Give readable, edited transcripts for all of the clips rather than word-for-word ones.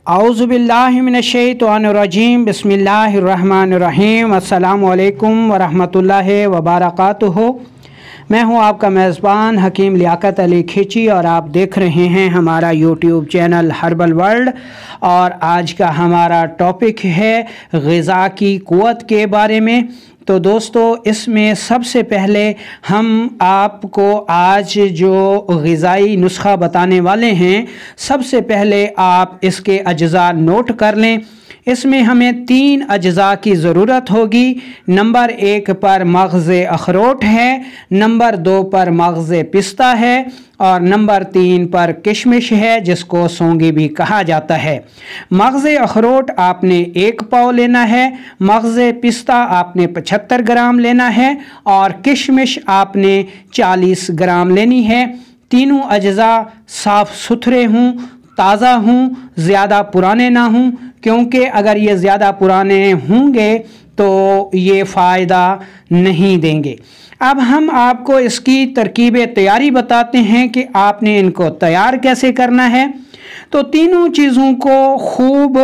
औज़ुबिल्लाहि मिनश्शैतानिर्रजीम बिस्मिल्लाहिर्रहमानिर्रहीम अस्सलामु अलैकुम वरहमतुल्लाहि वबरकातुहू। मैं हूं आपका मेज़बान हकीम लियाकत अली खिची और आप देख रहे हैं हमारा यूट्यूब चैनल हर्बल वर्ल्ड। और आज का हमारा टॉपिक है ग़िज़ा की क़ुव्वत के बारे में। तो दोस्तों, इसमें सबसे पहले हम आपको आज जो ग़िज़ाई नुस्ख़ा बताने वाले हैं, सबसे पहले आप इसके अज्ज़ा नोट कर लें। इसमें हमें 3 अज्ज़ा की ज़रूरत होगी। नंबर 1 पर मग़ज़ अखरोट है, नंबर 2 पर मग़ज़ पिस्ता है और नंबर 3 पर किशमिश है, जिसको सौंगी भी कहा जाता है। मग़ज़ अखरोट आपने 1 पाव लेना है, मग़ज़ पिस्ता आपने 75 ग्राम लेना है और किशमिश आपने 40 ग्राम लेनी है। तीनों अज्ज़ा साफ़ सुथरे हों, ताज़ा हूँ, ज़्यादा पुराने ना हूँ, क्योंकि अगर ये ज़्यादा पुराने होंगे तो ये फ़ायदा नहीं देंगे। अब हम आपको इसकी तरकीब तैयारी बताते हैं कि आपने इनको तैयार कैसे करना है। तो तीनों चीज़ों को खूब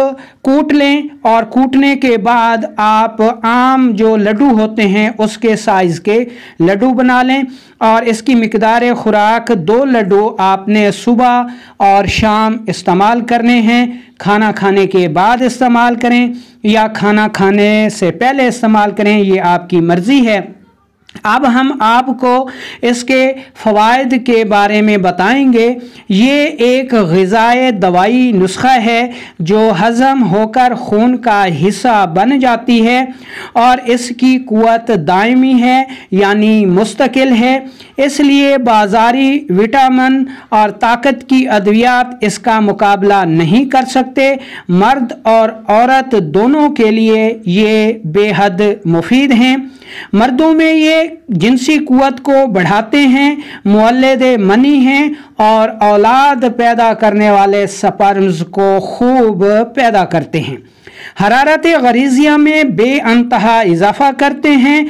कूट लें और कूटने के बाद आप आम जो लड्डू होते हैं उसके साइज़ के लड्डू बना लें। और इसकी मिक़दार खुराक 2 लड्डू आपने सुबह और शाम इस्तेमाल करने हैं। खाना खाने के बाद इस्तेमाल करें या खाना खाने से पहले इस्तेमाल करें, ये आपकी मर्ज़ी है। अब हम आपको इसके फ़वाइद के बारे में बताएंगे। ये एक ग़िज़ाई दवाई नुस्ख़ा है जो हज़म होकर खून का हिस्सा बन जाती है और इसकी क़ुव्वत दायमी है, यानी मुस्तकिल है। इसलिए बाज़ारी विटामिन और ताकत की अद्वियात इसका मुकाबला नहीं कर सकते। मर्द और औरत दोनों के लिए ये बेहद मुफीद हैं। मर्दों में ये जिनसी क़ुव्वत को बढ़ाते हैं, मुवल्लिद मनी हैं और औलाद पैदा करने वाले स्पर्म्स को खूब पैदा करते हैं। हरारत ग़रीज़िया में बेअंतहा इजाफ़ा करते हैं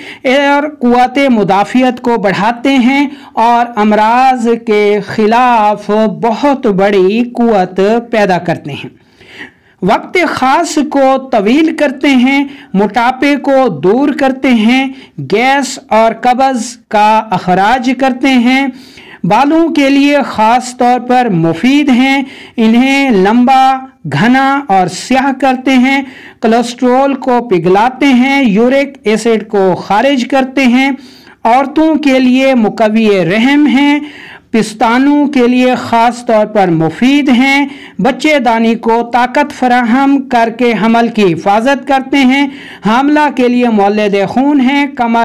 और क़ुव्वत मुदाफ़ियत को बढ़ाते हैं और अमराज़ के ख़िलाफ़ बहुत बड़ी क़ुव्वत पैदा करते हैं। वक्त ख़ास को तवील करते हैं, मोटापे को दूर करते हैं, गैस और कब्ज़ का अखराज करते हैं, बालों के लिए ख़ास तौर पर मुफीद हैं, इन्हें लंबा, घना और स्याह करते हैं, कोलेस्ट्रॉल को पिघलाते हैं, यूरिक एसिड को खारिज करते हैं, औरतों के लिए मुक़व्वी रहम हैं, पिस्तानों के लिए ख़ास तौर पर मुफीद हैं, बच्चेदानी को ताकत फराहम करके हमल की हिफाजत करते हैं, हामला के लिए मौलिद खून हैं, कमर